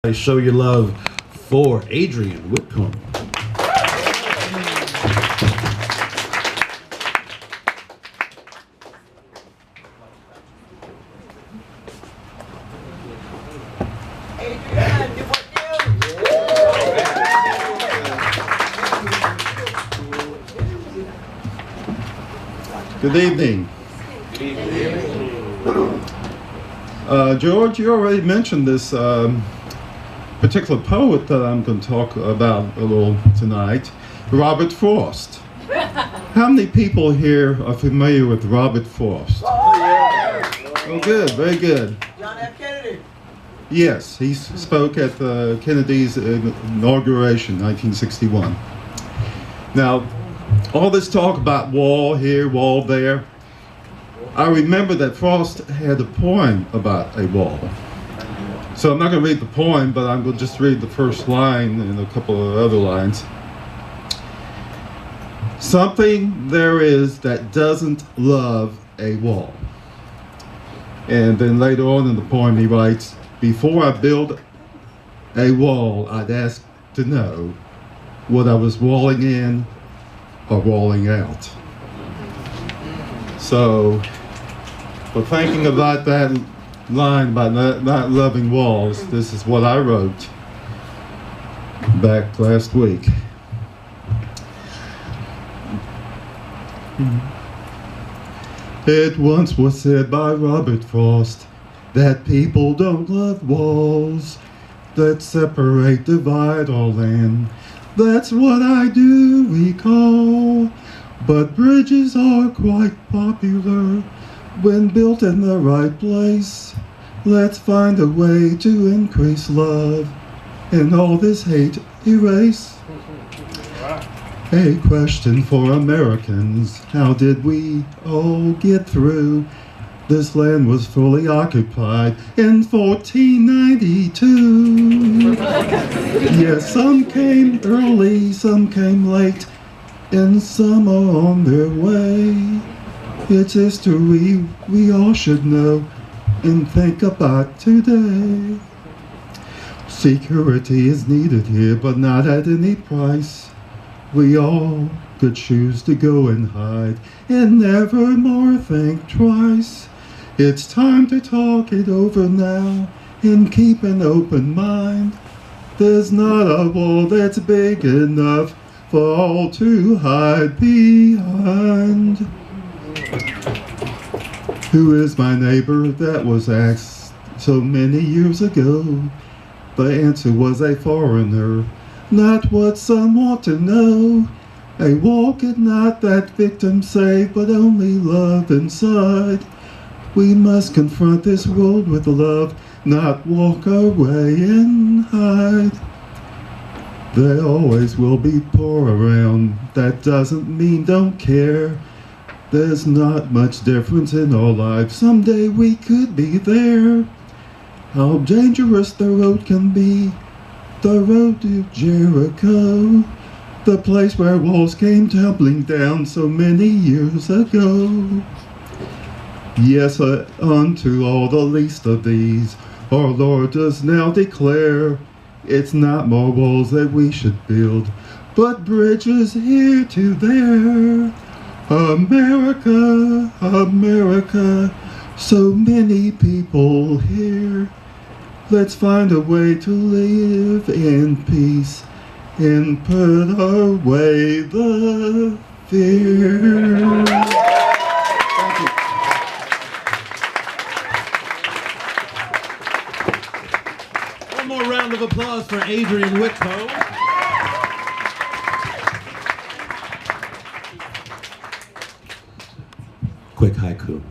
Show your love for Adrian Whitcomb. Good evening. George, you already mentioned this particular poet that I'm going to talk about a little tonight, Robert Frost. How many people here are familiar with Robert Frost? Oh, good, very good. John F. Kennedy. Yes, he spoke at Kennedy's inauguration, 1961. Now, all this talk about wall here, wall there, I remember that Frost had a poem about a wall. So I'm not going to read the poem, but I'm going to just read the first line and a couple of other lines. Something there is that doesn't love a wall. And then later on in the poem he writes, before I build a wall, I'd ask to know what I was walling in or walling out. So, for thinking about that line about not loving walls, this is what I wrote back last week. It once was said by Robert Frost that people don't love walls that separate, divide, or land. That's what I do recall. But bridges are quite popular when built in the right place. Let's find a way to increase love and all this hate erase. A question for Americans: how did we all get through? This land was fully occupied in 1492. Yes, some came early, some came late, and some are on their way. It's history we all should know and think about today. Security is needed here, but not at any price. We all could choose to go and hide and never more think twice. It's time to talk it over now and keep an open mind. There's not a wall that's big enough for all to hide behind. Who is my neighbor? That was asked so many years ago. The answer was a foreigner, not what some want to know. A wall could not that victim save, but only love inside. We must confront this world with love, not walk away and hide. There always will be poor around. That doesn't mean don't care. There's not much difference in our lives. Someday we could be there. How dangerous the road can be. The road to Jericho. The place where walls came tumbling down so many years ago. Yes, unto all the least of these, our Lord does now declare, it's not more walls that we should build, but bridges here to there. America, America, so many people here. Let's find a way to live in peace and put away the fear. Thank you. One more round of applause for Adrian Whitcomb. Quick haiku.